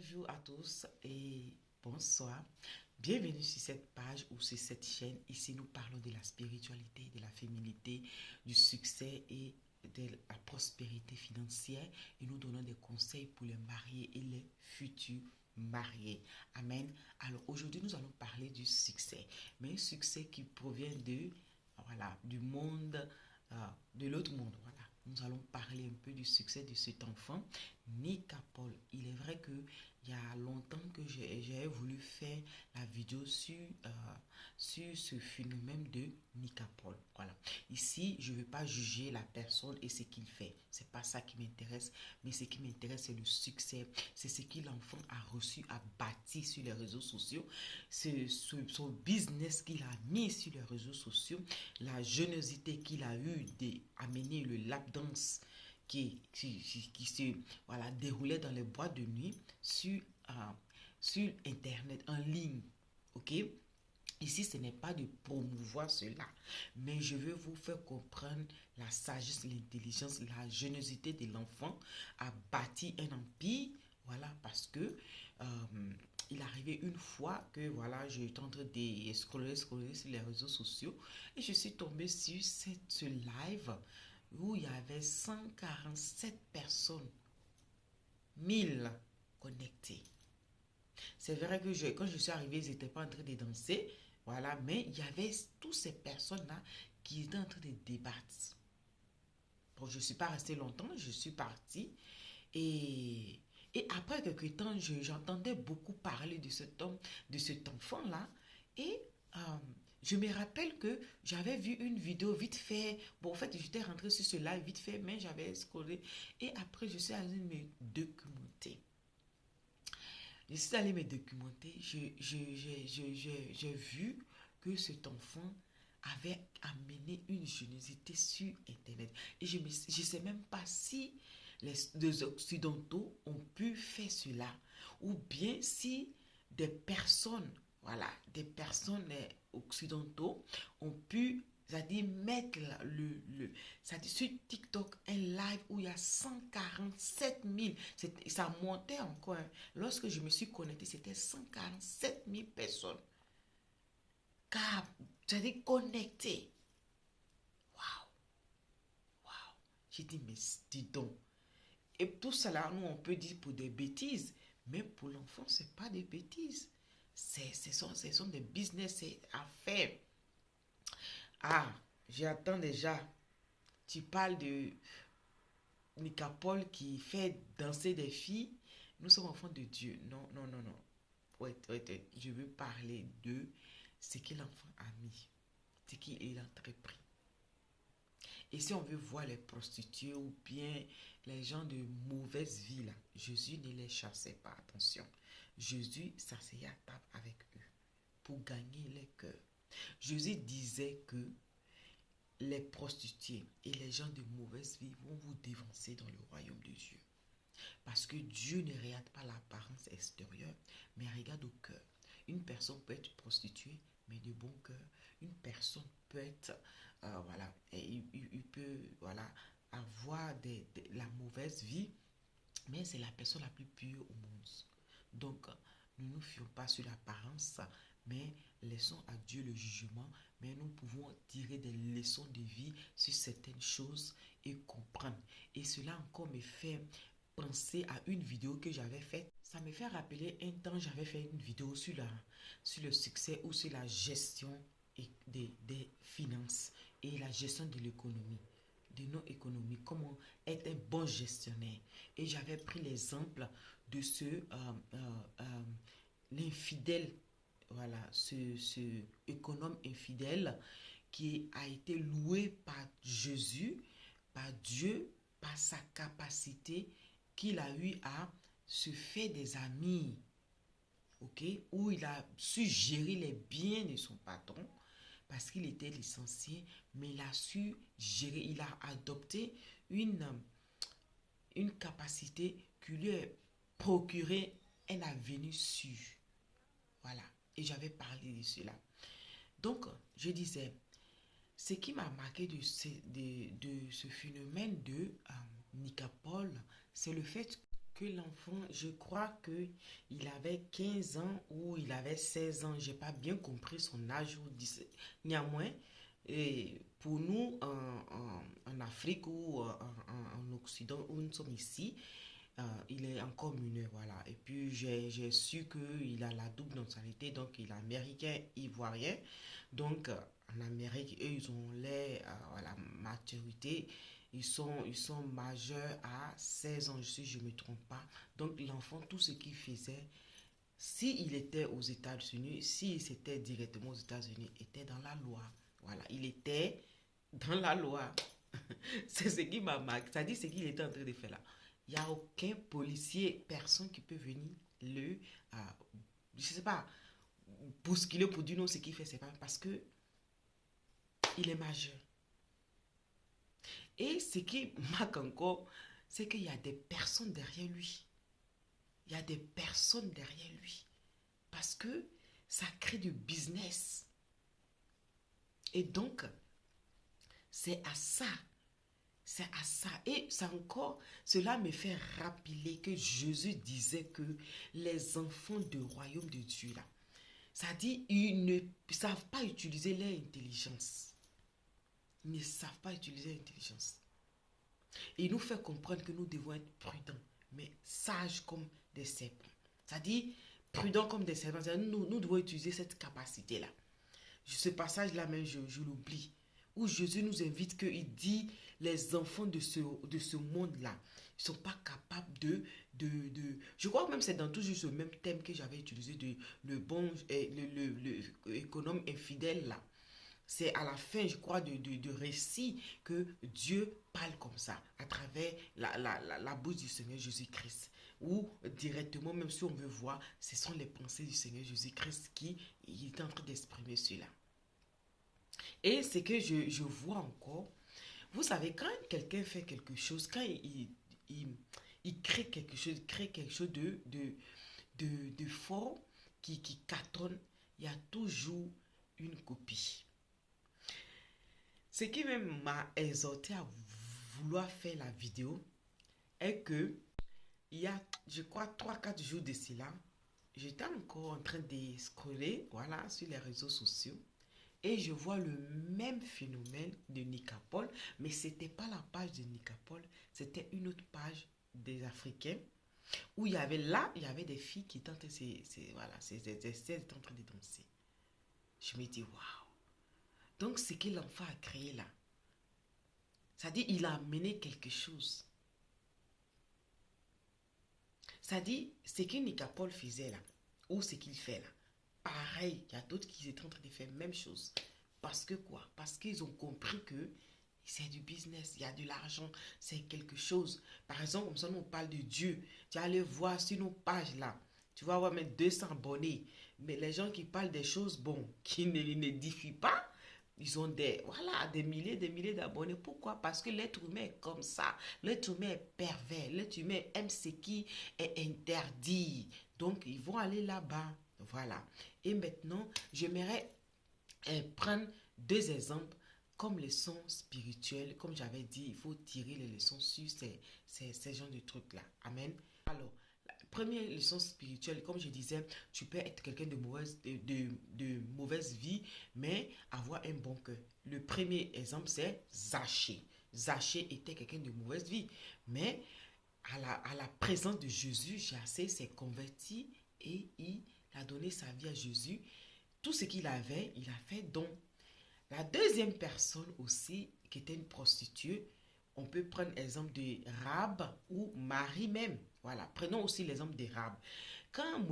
Bonjour à tous et bonsoir. Bienvenue sur cette page ou sur cette chaîne. Ici, nous parlons de la spiritualité, de la féminité, du succès et de la prospérité financière. Et nous donnons des conseils pour les mariés et les futurs mariés. Amen. Alors aujourd'hui, nous allons parler du succès. Mais un succès qui provient du monde, de l'autre monde. Voilà. Nous allons parler un peu du succès de cet enfant, Nika Paul. Il est vrai que il y a longtemps que j'ai voulu faire la vidéo sur ce phénomène de Nika Paul. Voilà. Ici, je ne vais pas juger la personne et ce qu'il fait. C'est pas ça qui m'intéresse, mais ce qui m'intéresse, c'est le succès. C'est ce que l'enfant a reçu, a bâti sur les réseaux sociaux. C'est son business qu'il a mis sur les réseaux sociaux, la générosité qu'il a eue d'amener le lap dance qui se déroulait dans les boîtes de nuit sur Internet, en ligne. Ok? Ici, ce n'est pas de promouvoir cela, mais je veux vous faire comprendre la sagesse, l'intelligence, la générosité de l'enfant a bâti un empire. Voilà, parce que il arrivait une fois que j'étais en train de scroller sur les réseaux sociaux et je suis tombée sur ce live où il y avait 147 personnes, 1000 connectées. C'est vrai que quand je suis arrivée, ils n'étaient pas en train de danser, voilà, mais il y avait toutes ces personnes-là qui étaient en train de débattre. Bon, je ne suis pas restée longtemps, je suis partie. Et, et après quelques temps, j'entendais beaucoup parler de cet homme, de cet enfant-là. Et euh, je me rappelle que j'avais vu une vidéo vite fait. Bon, en fait, j'étais rentrée sur ce live vite fait, mais j'avais scrollé. Et après, je suis allée me documenter. Je suis allée me documenter. J'ai vu que cet enfant avait amené une générosité sur Internet. Et je ne sais même pas si les Occidentaux ont pu faire cela. Ou bien si des personnes, des personnes occidentaux ont pu, c'est-à-dire mettre c'est-à-dire sur TikTok un live où il y a 147 000. Ça montait encore. Hein. Lorsque je me suis connectée, c'était 147 000 personnes. Car, c'est-à-dire connectées. Waouh, waouh. J'ai dit, mais dis donc. Et tout cela, nous, on peut dire pour des bêtises. Mais pour l'enfant, ce n'est pas des bêtises. Ce sont des business à faire. Ah, j'attends déjà. Tu parles de Nika Paul qui fait danser des filles. Nous sommes enfants de Dieu. Non, non, non, non. Ouais. Je veux parler de ce que l'enfant a mis, ce qu'il a entrepris. Et si on veut voir les prostituées ou bien les gens de mauvaise vie, là, Jésus ne les chassait pas, attention. Jésus s'asseyait à table avec eux pour gagner les cœurs. Jésus disait que les prostituées et les gens de mauvaise vie vont vous dévancer dans le royaume de Dieu. Parce que Dieu ne regarde pas l'apparence extérieure, mais regarde au cœur. Une personne peut être prostituée, mais de bon cœur. Une personne peut être, et il peut, avoir la mauvaise vie, mais c'est la personne la plus pure au monde. Donc, ne nous fions pas sur l'apparence, mais laissons à Dieu le jugement, mais nous pouvons tirer des leçons de vie sur certaines choses et comprendre. Et cela encore me fait penser à une vidéo que j'avais faite. Ça me fait rappeler un temps, j'avais fait une vidéo sur le succès ou sur la gestion des finances et la gestion de l'économie, de nos économies, comment être un bon gestionnaire. Et j'avais pris l'exemple de l'infidèle, ce économe infidèle qui a été loué par Jésus, par Dieu, par sa capacité qu'il a eu à se faire des amis, ok, où il a su gérer les biens de son patron parce qu'il était licencié, mais il a su gérer, il a adopté une capacité qui lui a procuré un avenir sûr. Voilà, et j'avais parlé de cela. Donc, je disais, ce qui m'a marqué de ce phénomène de Nika Paul, c'est le fait que l'enfant, je crois que il avait 15 ans ou il avait 16 ans. J'ai pas bien compris son âge ou 17. Néanmoins, et pour nous en Afrique ou en Occident où nous sommes ici, il est encore mineur, voilà. Et puis j'ai su qu'il a la double nationalité, donc il est américain, ivoirien. Donc en Amérique, eux, ils ont la maturité. Ils sont majeurs à 16 ans, si je ne me trompe pas. Donc l'enfant, tout ce qu'il faisait, s'il était aux États-Unis, s'il c'était directement aux États-Unis, était dans la loi. Voilà, il était dans la loi. C'est ce qui m'a marqué. Ça dit ce qu'il était en train de faire là. Il n'y a aucun policier, personne qui peut venir euh, je sais pas, bousculer pour dire non, ce qu'il fait, c'est pas parce que il est majeur. Et ce qui marque encore, c'est qu'il y a des personnes derrière lui. Il y a des personnes derrière lui. Parce que ça crée du business. Et donc, c'est à ça. C'est à ça. Et ça encore, cela me fait rappeler que Jésus disait que les enfants du royaume de Dieu, là, ça dit, ils ne savent pas utiliser leur intelligence. Ils ne savent pas utiliser l'intelligence. Et il nous fait comprendre que nous devons être prudents, mais sages comme des serpents. C'est-à-dire, prudents comme des serpents. Nous devons utiliser cette capacité-là. Ce passage-là même, je l'oublie. Où Jésus nous invite, qu'il dit, les enfants de ce monde-là, ils ne sont pas capables je crois que même c'est dans toujours ce même thème que j'avais utilisé, le bon, le économe infidèle là. C'est à la fin, je crois, de récit que Dieu parle comme ça, à travers la bouche du Seigneur Jésus-Christ. Ou directement, même si on veut voir, ce sont les pensées du Seigneur Jésus-Christ qui il est en train d'exprimer cela. Et c'est que je vois encore, vous savez, quand quelqu'un fait quelque chose, quand il crée quelque chose de fort qui cartonne, il y a toujours une copie. Ce qui même m'a exhorté à vouloir faire la vidéo est que il y a, je crois, 3 4 jours de cela, j'étais encore en train de scroller, voilà, sur les réseaux sociaux. Et je vois le même phénomène de Nicapol, mais ce n'était pas la page de Nicapol, c'était une autre page des Africains, où il y avait des filles qui étaient en train de danser. Je me dis, waouh! Donc, ce que l'enfant a créé là, ça dit il a amené quelque chose. Ça dit, ce que Nicapol faisait là, ou ce qu'il fait là, pareil, il y a d'autres qui étaient en train de faire la même chose. Parce que quoi? Parce qu'ils ont compris que c'est du business, il y a de l'argent, c'est quelque chose. Par exemple, comme ça, nous on parle de Dieu. Tu vas aller voir sur nos pages là, tu vas avoir même 200 abonnés. Mais les gens qui parlent des choses, bon, qui n'édifient pas, ils ont des milliers d'abonnés. Pourquoi? Parce que l'être humain est comme ça. L'être humain est pervers. L'être humain aime ce qui est interdit. Donc, ils vont aller là-bas. Voilà. Et maintenant, j'aimerais prendre 2 exemples comme leçons spirituelles. Comme j'avais dit, il faut tirer les leçons sur ces genres de trucs-là. Amen. Alors, la première leçon spirituelle, comme je disais, tu peux être quelqu'un de mauvaise vie, mais avoir un bon cœur. Le premier exemple, c'est Zachée. Zachée était quelqu'un de mauvaise vie, mais à la présence de Jésus, Zachée s'est converti et il a donné sa vie à Jésus. Tout ce qu'il avait, il a fait don. La deuxième personne aussi, qui était une prostituée, on peut prendre l'exemple de Rab ou Marie même. Voilà, prenons aussi l'exemple de Rab. Quand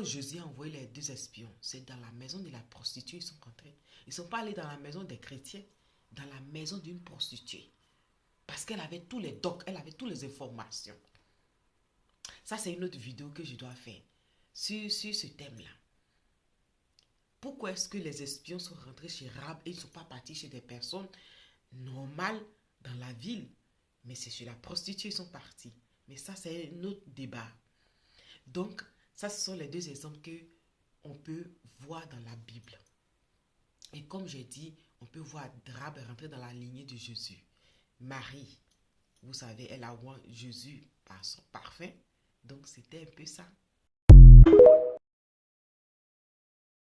Jésus a envoyé les 2 espions, c'est dans la maison de la prostituée ils sont rentrés. Ils ne sont pas allés dans la maison des chrétiens, dans la maison d'une prostituée. Parce qu'elle avait tous les docs, elle avait toutes les informations. Ça, c'est une autre vidéo que je dois faire sur ce thème-là. Pourquoi est-ce que les espions sont rentrés chez Rab et ils ne sont pas partis chez des personnes normales dans la ville? Mais c'est chez la prostituée qu'ils sont partis. Mais ça, c'est un autre débat. Donc, ça, ce sont les 2 exemples que on peut voir dans la Bible. Et comme j'ai dit, on peut voir Rab rentrer dans la lignée de Jésus. Marie, Vous savez, elle a oint Jésus par son parfum. Donc, c'était un peu ça.